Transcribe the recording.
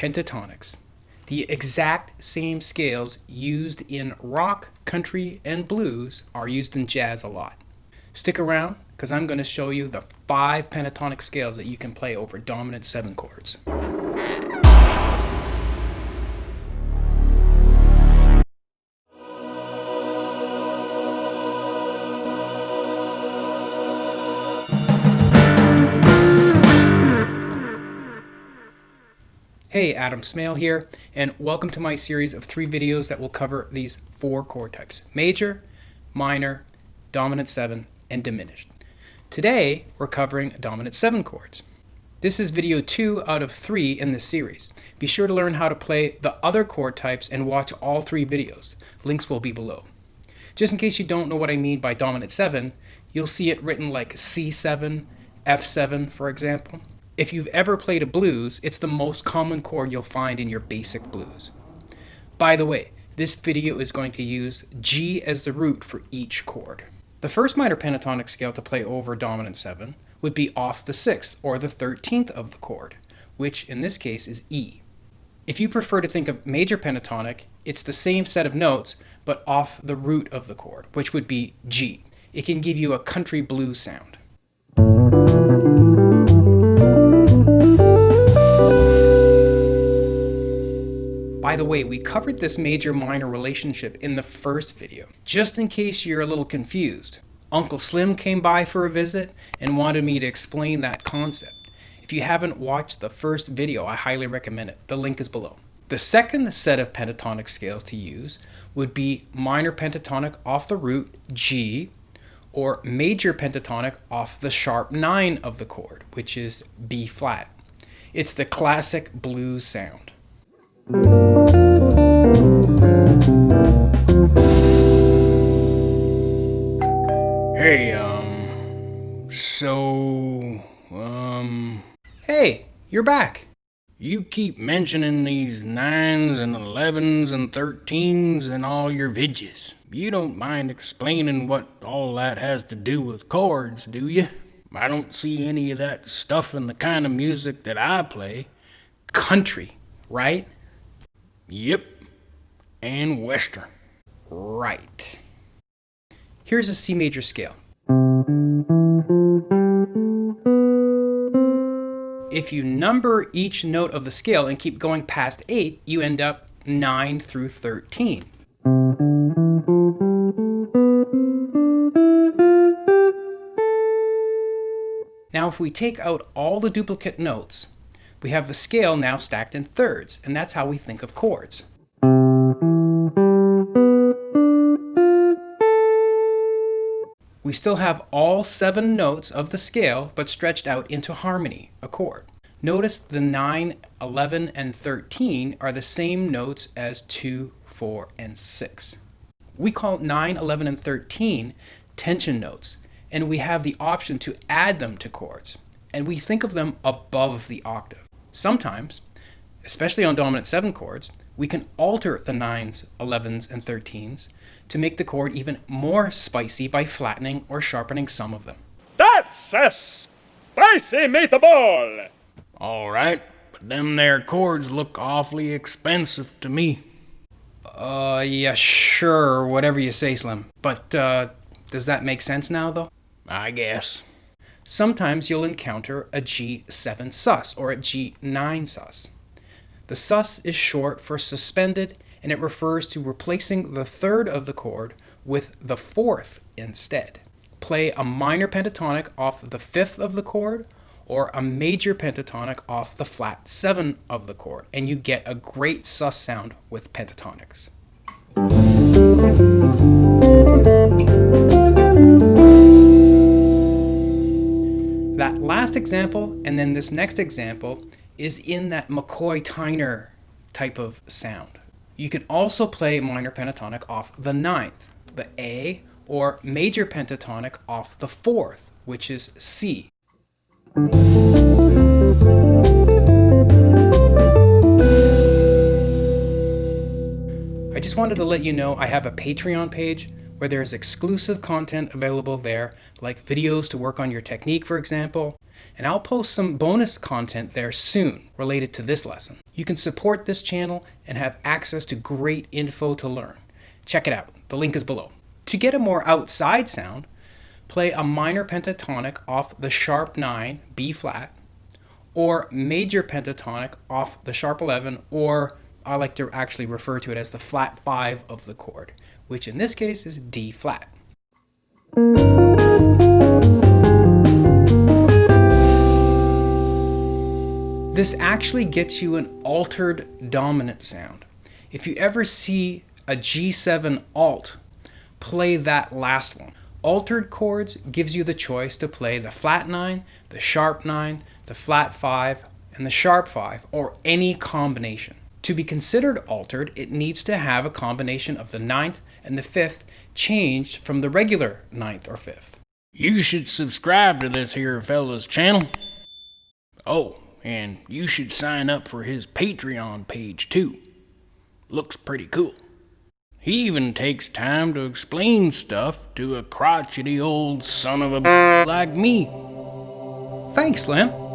Pentatonics. The exact same scales used in rock, country, and blues are used in jazz a lot. Stick around, because I'm going to show you the 5 pentatonic scales that you can play over dominant 7 chords. Hey, Adam Smale here, and welcome to my series of 3 videos that will cover these 4 chord types: major, minor, dominant 7, and diminished. Today, we're covering dominant 7 chords. This is video 2 out of 3 in this series. Be sure to learn how to play the other chord types and watch all 3 videos. Links will be below. Just in case you don't know what I mean by dominant 7, you'll see it written like C7, F7, for example. If you've ever played a blues, it's the most common chord you'll find in your basic blues. By the way, this video is going to use G as the root for each chord. The first minor pentatonic scale to play over dominant 7 would be off the 6th or the 13th of the chord, which in this case is E. If you prefer to think of major pentatonic, it's the same set of notes, but off the root of the chord, which would be G. It can give you a country blues sound. By the way, we covered this major-minor relationship in the first video. Just in case you're a little confused, Uncle Slim came by for a visit and wanted me to explain that concept. If you haven't watched the first video, I highly recommend it. The link is below. The second set of pentatonic scales to use would be minor pentatonic off the root, G, or major pentatonic off the sharp 9 of the chord, which is B flat. It's the classic blues sound. Hey, you're back. You keep mentioning these 9s and 11s and 13s in all your vidges. You don't mind explaining what all that has to do with chords, do you? I don't see any of that stuff in the kind of music that I play. Country, right? Yep. And Western. Right. Here's a C major scale. If you number each note of the scale and keep going past 8, you end up 9 through 13. Now if we take out all the duplicate notes, we have the scale now stacked in thirds, and that's how we think of chords. We still have all 7 notes of the scale, but stretched out into harmony, a chord. Notice the 9, 11, and 13 are the same notes as 2, 4, and 6. We call 9, 11, and 13 tension notes, and we have the option to add them to chords, and we think of them above the octave. Sometimes, especially on dominant 7 chords, we can alter the 9s, 11s, and 13s to make the chord even more spicy by flattening or sharpening some of them. That's a spicy meatball! All right, but them there chords look awfully expensive to me. Yeah, sure, whatever you say, Slim. But, does that make sense now, though? I guess. Sometimes you'll encounter a G7 sus or a G9 sus. The sus is short for suspended, and it refers to replacing the 3rd of the chord with the 4th instead. Play a minor pentatonic off the 5th of the chord or a major pentatonic off the flat 7 of the chord, and you get a great sus sound with pentatonics. That last example and then this next example is in that McCoy-Tyner type of sound. You can also play minor pentatonic off the 9th, the A, or major pentatonic off the 4th, which is C. I just wanted to let you know I have a Patreon page where there's exclusive content available there, like videos to work on your technique, for example, and I'll post some bonus content there soon related to this lesson. You can support this channel and have access to great info to learn. Check it out. The link is below. To get a more outside sound, play a minor pentatonic off the sharp 9, B flat, or major pentatonic off the sharp 11, or I like to actually refer to it as the flat 5 of the chord, which in this case is D flat. This actually gets you an altered dominant sound. If you ever see a G7 alt, play that last one. Altered chords gives you the choice to play the flat 9, the sharp 9, the flat 5, and the sharp 5, or any combination. To be considered altered, it needs to have a combination of the 9th and the 5th changed from the regular 9th or 5th. You should subscribe to this here fella's channel. Oh, and you should sign up for his Patreon page too. Looks pretty cool. He even takes time to explain stuff to a crotchety old son of a like me. Thanks, Slim.